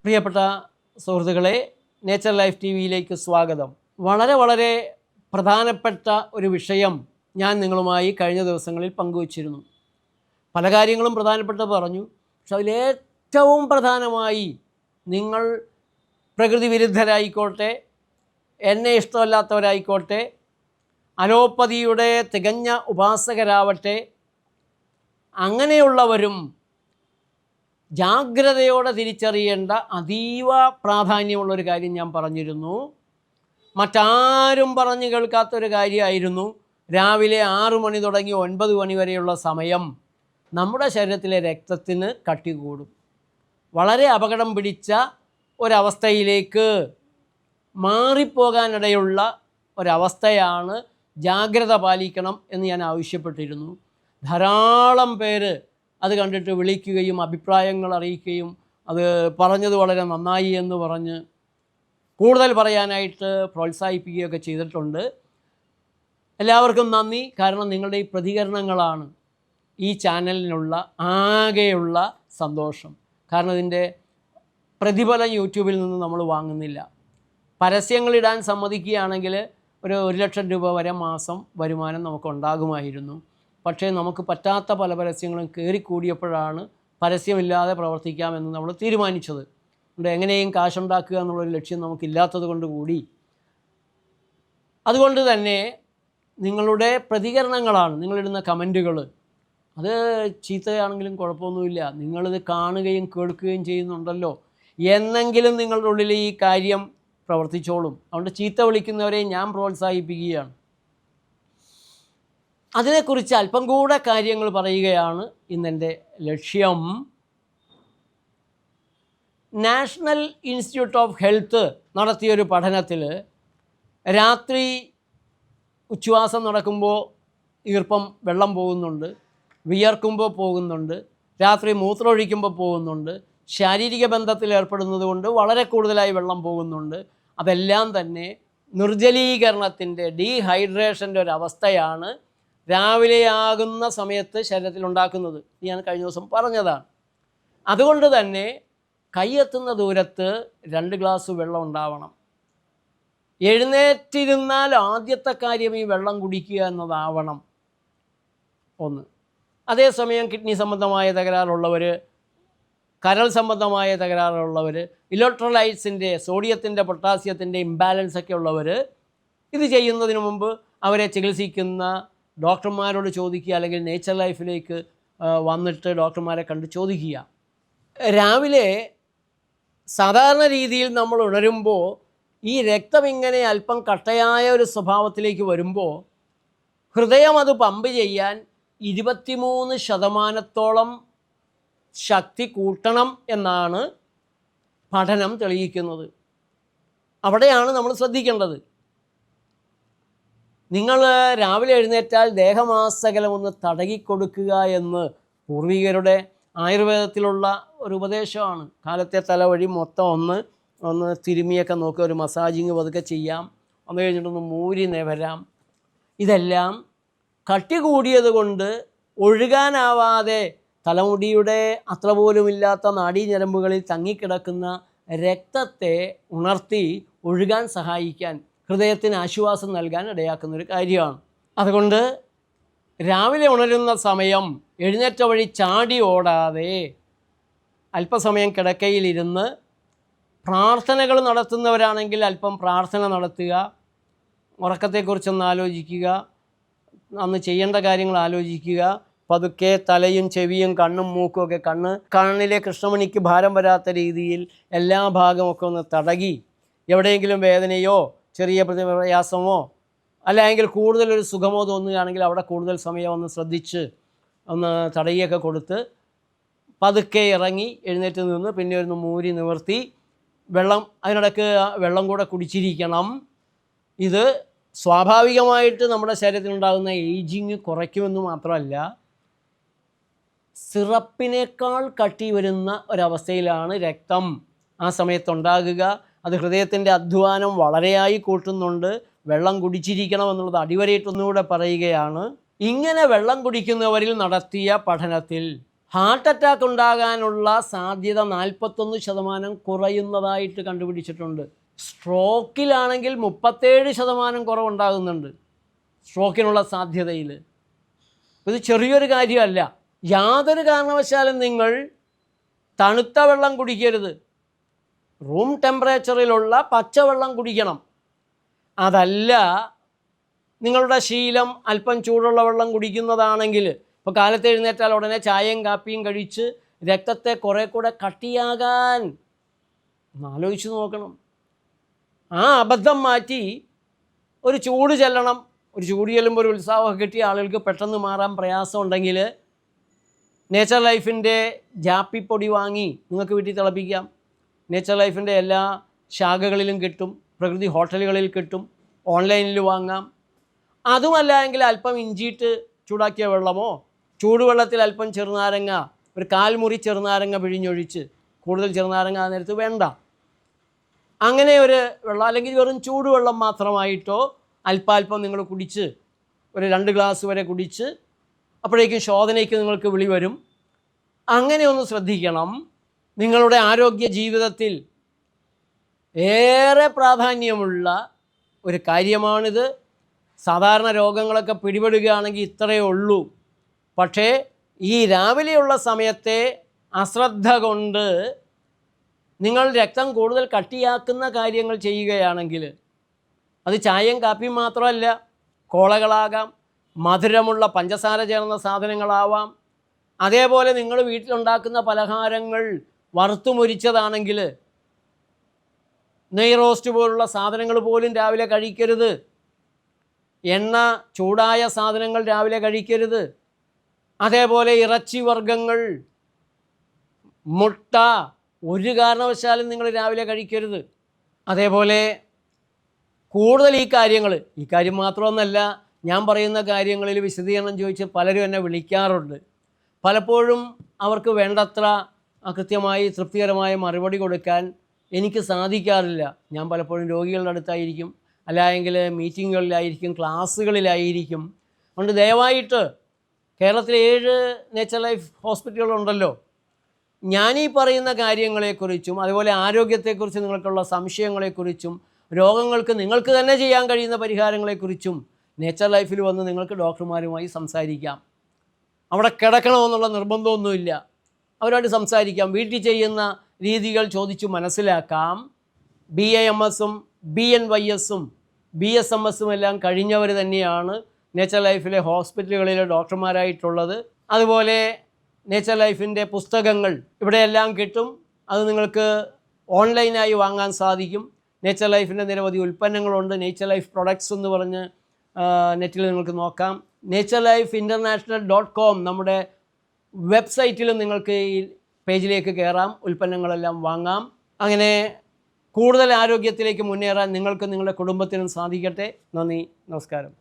പ്രിയപ്പെട്ട സുഹൃത്തുക്കളെ, nature life T വിയിലേക്ക് സ്വാഗതം. വളരെ പ്രധാനപ്പെട്ട ഒരു വിഷയം ഞാൻ നിങ്ങളുമായി കഴിഞ്ഞ ദിവസങ്ങളിൽ പങ്കുവച്ചിരുന്നു. പല കാര്യങ്ങളും പ്രധാനപ്പെട്ട പറഞ്ഞു. പക്ഷെ അതിലേറ്റവും പ്രധാനമായി നിങ്ങൾ പ്രകൃതി വിരുദ്ധരായിക്കോട്ടെ, എന്നെ ഇഷ്ടമല്ലാത്തവരായിക്കോട്ടെ, അലോപ്പതിയുടെ തികഞ്ഞ ഉപാസകരാവട്ടെ, അങ്ങനെയുള്ളവരും ജാഗ്രതയോടെ തിരിച്ചറിയേണ്ട അതീവ പ്രാധാന്യമുള്ളൊരു കാര്യം ഞാൻ പറഞ്ഞിരുന്നു. മറ്റാരും പറഞ്ഞു കേൾക്കാത്തൊരു കാര്യമായിരുന്നു. രാവിലെ 6 മണി തുടങ്ങി 9 മണി വരെയുള്ള സമയം നമ്മുടെ ശരീരത്തിലെ രക്തത്തിന് കട്ടി കൂടും. വളരെ അപകടം പിടിച്ച ഒരവസ്ഥയിലേക്ക് മാറിപ്പോകാനിടയുള്ള ഒരവസ്ഥയാണ്. ജാഗ്രത പാലിക്കണം എന്ന് ഞാൻ ആവശ്യപ്പെട്ടിരുന്നു. ധാരാളം പേര് അത് കണ്ടിട്ട് വിളിക്കുകയും അഭിപ്രായങ്ങൾ അറിയിക്കുകയും അത് പറഞ്ഞത് വളരെ നന്നായി എന്ന് പറഞ്ഞ് കൂടുതൽ പറയാനായിട്ട് പ്രോത്സാഹിപ്പിക്കുകയൊക്കെ ചെയ്തിട്ടുണ്ട്. എല്ലാവർക്കും നന്ദി. കാരണം നിങ്ങളുടെ ഈ പ്രതികരണങ്ങളാണ് ഈ ചാനലിനുള്ള ആകെയുള്ള സന്തോഷം. കാരണം ഇതിൻ്റെ പ്രതിഫലം യൂട്യൂബിൽ നിന്ന് നമ്മൾ വാങ്ങുന്നില്ല. പരസ്യങ്ങളിടാൻ സമ്മതിക്കുകയാണെങ്കിൽ ഒരു 1,00,000 രൂപ വരെ മാസം വരുമാനം നമുക്കുണ്ടാകുമായിരുന്നു. പക്ഷേ നമുക്ക് പറ്റാത്ത പല പരസ്യങ്ങളും കയറിക്കൂടിയപ്പോഴാണ് പരസ്യമില്ലാതെ പ്രവർത്തിക്കാമെന്ന് നമ്മൾ തീരുമാനിച്ചത്. എങ്ങനെയും കാശുണ്ടാക്കുക എന്നുള്ളൊരു ലക്ഷ്യം നമുക്കില്ലാത്തത് കൊണ്ട് കൂടി. അതുകൊണ്ട് തന്നെ നിങ്ങളുടെ പ്രതികരണങ്ങളാണ്, നിങ്ങളിടുന്ന കമൻറ്റുകൾ, അത് ചീത്തയാണെങ്കിലും കുഴപ്പമൊന്നുമില്ല. നിങ്ങളിത് കാണുകയും കേൾക്കുകയും ചെയ്യുന്നുണ്ടല്ലോ എന്നെങ്കിലും നിങ്ങളുടെ ഉള്ളിൽ ഈ കാര്യം പ്രവർത്തിച്ചോളും. അതുകൊണ്ട് ചീത്ത വിളിക്കുന്നവരെ ഞാൻ പ്രോത്സാഹിപ്പിക്കുകയാണ്. അതിനെക്കുറിച്ച് അല്പം കൂടെ കാര്യങ്ങൾ പറയുകയാണ് ഇന്നെൻ്റെ ലക്ഷ്യം. നാഷണൽ ഇൻസ്റ്റിറ്റ്യൂട്ട് ഓഫ് ഹെൽത്ത് നടത്തിയൊരു പഠനത്തിൽ രാത്രി ഉച്ഛ്വാസം നടക്കുമ്പോൾ ഈർപ്പം വെള്ളം പോകുന്നുണ്ട്, വിയർക്കുമ്പോൾ പോകുന്നുണ്ട്, രാത്രി മൂത്രമൊഴിക്കുമ്പോൾ പോകുന്നുണ്ട്, ശാരീരിക ബന്ധത്തിൽ ഏർപ്പെടുന്നത് കൊണ്ട് വളരെ കൂടുതലായി വെള്ളം പോകുന്നുണ്ട്. അതെല്ലാം തന്നെ നിർജ്ജലീകരണത്തിൻ്റെ, ഡീഹൈഡ്രേഷൻ്റെ ഒരവസ്ഥയാണ് രാവിലെയാകുന്ന സമയത്ത് ശരീരത്തിലുണ്ടാക്കുന്നത്. ഞാൻ കഴിഞ്ഞ ദിവസം പറഞ്ഞതാണ്. അതുകൊണ്ട് തന്നെ കൈയെത്തുന്ന ദൂരത്ത് 2 ഗ്ലാസ് വെള്ളം ഉണ്ടാവണം. എഴുന്നേറ്റിരുന്നാൽ ആദ്യത്തെ കാര്യം ഈ വെള്ളം കുടിക്കുക എന്നതാവണം. 1. അതേസമയം കിഡ്നി സംബന്ധമായ തകരാറുള്ളവർ, കരൾ സംബന്ധമായ തകരാറുള്ളവർ, ഇലക്ട്രോലൈറ്റ്സിൻ്റെ, സോഡിയത്തിൻ്റെ, പൊട്ടാസ്യത്തിൻ്റെ ഇംബാലൻസ് ഒക്കെ ഉള്ളവർ ഇത് ചെയ്യുന്നതിന് മുമ്പ് അവരെ ചികിത്സിക്കുന്ന ഡോക്ടർമാരോട് ചോദിക്കുക, അല്ലെങ്കിൽ നേച്ചർ ലൈഫിലേക്ക് വന്നിട്ട് ഡോക്ടർമാരെ കണ്ട് ചോദിക്കുക. രാവിലെ സാധാരണ രീതിയിൽ നമ്മൾ ഉണരുമ്പോൾ ഈ രക്തം ഇങ്ങനെ അല്പം കട്ടയായ ഒരു സ്വഭാവത്തിലേക്ക് വരുമ്പോൾ ഹൃദയം അത് പമ്പ് ചെയ്യാൻ 23% ശക്തി കൂട്ടണം എന്നാണ് പഠനം തെളിയിക്കുന്നത്. അവിടെയാണ് നമ്മൾ ശ്രദ്ധിക്കേണ്ടത്. നിങ്ങൾ രാവിലെ എഴുന്നേറ്റാൽ ദേഹമാസകലം ഒന്ന് തടകിക്കൊടുക്കുക എന്ന് പൂർവികരുടെ ആയുർവേദത്തിലുള്ള ഒരു ഉപദേശമാണ്. കാലത്തെ തലവഴി മൊത്തം ഒന്ന് തിരുമിയൊക്കെ നോക്കുക, ഒരു മസാജിങ് പതുക്കെ ചെയ്യാം, അത് കഴിഞ്ഞിട്ടൊന്ന് മൂരി നിവരാം. ഇതെല്ലാം കട്ടി കൂടിയത് കൊണ്ട് ഒഴുകാനാവാതെ തലമുടിയുടെ അത്ര പോലുമില്ലാത്ത നാഡീഞരമ്പുകളിൽ തങ്ങിക്കിടക്കുന്ന രക്തത്തെ ഉണർത്തി ഒഴുകാൻ സഹായിക്കാൻ, ഹൃദയത്തിന് ആശ്വാസം നൽകാൻ ഇടയാക്കുന്നൊരു കാര്യമാണ്. അതുകൊണ്ട് രാവിലെ ഉണരുന്ന സമയം എഴുന്നേറ്റ വഴി ചാടി ഓടാതെ അല്പസമയം കിടക്കയിലിരുന്ന് പ്രാർത്ഥനകൾ നടത്തുന്നവരാണെങ്കിൽ അല്പം പ്രാർത്ഥന നടത്തുക, ഉറക്കത്തെക്കുറിച്ചൊന്ന് ആലോചിക്കുക, അന്ന് ചെയ്യേണ്ട കാര്യങ്ങൾ ആലോചിക്കുക. പതുക്കെ തലയും ചെവിയും കണ്ണും മൂക്കും ഒക്കെ കണ്ണിലെ കൃഷ്ണമണിക്ക് ഭാരം വരാത്ത രീതിയിൽ എല്ലാ ഭാഗമൊക്കെ ഒന്ന് തടകി, എവിടെയെങ്കിലും വേദനയോ ചെറിയ പ്രയാസമോ അല്ലെങ്കിൽ കൂടുതലൊരു സുഖമോ തോന്നുകയാണെങ്കിൽ അവിടെ കൂടുതൽ സമയം ഒന്ന് ശ്രദ്ധിച്ച് ഒന്ന് തടയുകയൊക്കെ കൊടുത്ത് പതുക്കെ ഇറങ്ങി എഴുന്നേറ്റ് നിന്ന് പിന്നെ ഒന്ന് മൂരി നിവർത്തി വെള്ളം, അതിനിടയ്ക്ക് വെള്ളം കൂടെ കുടിച്ചിരിക്കണം. ഇത് സ്വാഭാവികമായിട്ട് നമ്മുടെ ശരീരത്തിലുണ്ടാകുന്ന ഏജിങ് കുറയ്ക്കുമെന്ന് മാത്രമല്ല, സിറപ്പിനേക്കാൾ കട്ടി വരുന്ന ഒരവസ്ഥയിലാണ് രക്തം ആ സമയത്തുണ്ടാകുക. അത് ഹൃദയത്തിൻ്റെ അധ്വാനം വളരെയായി കൂട്ടുന്നുണ്ട്. വെള്ളം കുടിച്ചിരിക്കണം എന്നുള്ളത് അടിവരയിട്ടൊന്നുകൂടെ പറയുകയാണ്. ഇങ്ങനെ വെള്ളം കുടിക്കുന്നവരിൽ നടത്തിയ പഠനത്തിൽ ഹാർട്ട് അറ്റാക്ക് ഉണ്ടാകാനുള്ള സാധ്യത 41% കുറയുന്നതായിട്ട് കണ്ടുപിടിച്ചിട്ടുണ്ട്. സ്ട്രോക്കിലാണെങ്കിൽ 37% കുറവുണ്ടാകുന്നുണ്ട്, സ്ട്രോക്കിനുള്ള സാധ്യതയിൽ. ഇത് ചെറിയൊരു കാര്യമല്ല. യാതൊരു കാരണവശാലും നിങ്ങൾ തണുത്ത വെള്ളം കുടിക്കരുത്. റൂം ടെമ്പറേച്ചറിലുള്ള പച്ചവെള്ളം കുടിക്കണം. അതല്ല നിങ്ങളുടെ ശീലം അല്പം ചൂടുള്ള വെള്ളം കുടിക്കുന്നതാണെങ്കിൽ, ഇപ്പോൾ കാലത്ത് എഴുന്നേറ്റാൽ ഉടനെ ചായയും കാപ്പിയും കഴിച്ച് രക്തത്തെ കുറേ കൂടെ കട്ടിയാകാൻ ആലോചിച്ച് നോക്കണം. ആ അബദ്ധം മാറ്റി ഒരു ചൂട് ചെല്ലണം. ഒരു ചൂട് ചെല്ലുമ്പോൾ ഒരു ഉത്സാഹമൊക്കെ കിട്ടി ആളുകൾക്ക് പെട്ടെന്ന് മാറാൻ പ്രയാസം ഉണ്ടെങ്കിൽ നേച്ചർ ലൈഫിൻ്റെ ജാപ്പിപ്പൊടി വാങ്ങി നിങ്ങൾക്ക് വീട്ടിൽ തിളപ്പിക്കാം. നേച്ചർ ലൈഫിൻ്റെ എല്ലാ ശാഖകളിലും കിട്ടും, പ്രകൃതി ഹോട്ടലുകളിൽ കിട്ടും, ഓൺലൈനിൽ വാങ്ങാം. അതുമല്ല എങ്കിൽ അല്പം ഇഞ്ചിയിട്ട് ചൂടാക്കിയ വെള്ളമോ ചൂടുവെള്ളത്തിൽ അല്പം ചെറുനാരങ്ങ, ഒരു 1/4 മുറി ചെറുനാരങ്ങ പിഴിഞ്ഞൊഴിച്ച്, കൂടുതൽ ചെറുനാരങ്ങ ആ നേരത്ത് വേണ്ട, അങ്ങനെ ഒരു വെള്ളം, അല്ലെങ്കിൽ വെറും ചൂടുവെള്ളം മാത്രമായിട്ടോ അല്പാൽപ്പം നിങ്ങൾ കുടിച്ച് ഒരു 2 ഗ്ലാസ് വരെ കുടിച്ച്, അപ്പോഴേക്കും ശോധനയ്ക്ക് നിങ്ങൾക്ക് വിളി വരും. അങ്ങനെ ഒന്ന് ശ്രദ്ധിക്കണം. നിങ്ങളുടെ ആരോഗ്യ ജീവിതത്തിൽ ഏറെ പ്രാധാന്യമുള്ള ഒരു കാര്യമാണിത്. സാധാരണ രോഗങ്ങളൊക്കെ പിടിപെടുകയാണെങ്കിൽ ഇത്രയേ ഉള്ളൂ. പക്ഷേ ഈ രാവിലെയുള്ള സമയത്തെ അശ്രദ്ധ കൊണ്ട് നിങ്ങൾ രക്തം കൂടുതൽ കട്ടിയാക്കുന്ന കാര്യങ്ങൾ ചെയ്യുകയാണെങ്കിൽ, അത് ചായയും കാപ്പിയും മാത്രമല്ല, കോളകളാകാം, മധുരമുള്ള പഞ്ചസാര ചേർന്ന സാധനങ്ങളാവാം, അതേപോലെ നിങ്ങൾ വീട്ടിലുണ്ടാക്കുന്ന പലഹാരങ്ങൾ വറുത്തുമൊരിച്ചതാണെങ്കിൽ നെയ് റോസ്റ്റ് പോലുള്ള സാധനങ്ങൾ പോലും രാവിലെ കഴിക്കരുത്. എണ്ണ ചൂടായ സാധനങ്ങൾ രാവിലെ കഴിക്കരുത്. അതേപോലെ ഇറച്ചി വർഗ്ഗങ്ങൾ, മുട്ട ഒരു കാരണവശാലും നിങ്ങൾ രാവിലെ കഴിക്കരുത്. അതേപോലെ കൂടുതൽ ഈ കാര്യം മാത്രമൊന്നല്ല, ഞാൻ പറയുന്ന കാര്യങ്ങളിൽ വിശദീകരണം ചോദിച്ച് പലരും എന്നെ വിളിക്കാറുണ്ട്. പലപ്പോഴും അവർക്ക് വേണ്ടത്ര കൃത്യമായി തൃപ്തികരമായ മറുപടി കൊടുക്കാൻ എനിക്ക് സാധിക്കാറില്ല. ഞാൻ പലപ്പോഴും രോഗികളുടെ അടുത്തായിരിക്കും, അല്ലെങ്കിൽ മീറ്റിങ്ങുകളിലായിരിക്കും, ക്ലാസ്സുകളിലായിരിക്കും. അതുകൊണ്ട് ദയവായിട്ട് കേരളത്തിലെ 7 നേച്ചർ ലൈഫ് ഹോസ്പിറ്റലുകളുണ്ടല്ലോ, ഞാനീ പറയുന്ന കാര്യങ്ങളെക്കുറിച്ചും അതുപോലെ ആരോഗ്യത്തെക്കുറിച്ച് നിങ്ങൾക്കുള്ള സംശയങ്ങളെക്കുറിച്ചും രോഗങ്ങൾക്ക് നിങ്ങൾക്ക് തന്നെ ചെയ്യാൻ കഴിയുന്ന പരിഹാരങ്ങളെക്കുറിച്ചും നേച്ചർ ലൈഫിൽ വന്ന് നിങ്ങൾക്ക് ഡോക്ടർമാരുമായി സംസാരിക്കാം. അവിടെ കിടക്കണമെന്നുള്ള നിർബന്ധമൊന്നുമില്ല, അവരുമായിട്ട് സംസാരിക്കാം. വീട്ടിൽ ചെയ്യുന്ന രീതികൾ ചോദിച്ചു മനസ്സിലാക്കാം. BAMSഉം BNYSഉം BSMSഉം എല്ലാം കഴിഞ്ഞവർ തന്നെയാണ് നേച്ചർ ലൈഫിലെ ഹോസ്പിറ്റലുകളിലെ ഡോക്ടർമാരായിട്ടുള്ളത്. അതുപോലെ നേച്ചർ ലൈഫിൻ്റെ പുസ്തകങ്ങൾ ഇവിടെയെല്ലാം കിട്ടും. അത് നിങ്ങൾക്ക് ഓൺലൈനായി വാങ്ങാൻ സാധിക്കും. നേച്ചർ ലൈഫിൻ്റെ നിരവധി ഉൽപ്പന്നങ്ങളുണ്ട്. നേച്ചർ ലൈഫ് പ്രൊഡക്ട്സ് എന്ന് പറഞ്ഞ് നെറ്റിൽ നിങ്ങൾക്ക് നോക്കാം. naturelifeinternational.com നമ്മുടെ വെബ്സൈറ്റിലും നിങ്ങൾക്ക് ഈ പേജിലേക്ക് കയറാം, ഉൽപ്പന്നങ്ങളെല്ലാം വാങ്ങാം. അങ്ങനെ കൂടുതൽ ആരോഗ്യത്തിലേക്ക് മുന്നേറാൻ നിങ്ങൾക്കും നിങ്ങളുടെ കുടുംബത്തിനും സാധിക്കട്ടെ. നന്ദി, നമസ്കാരം.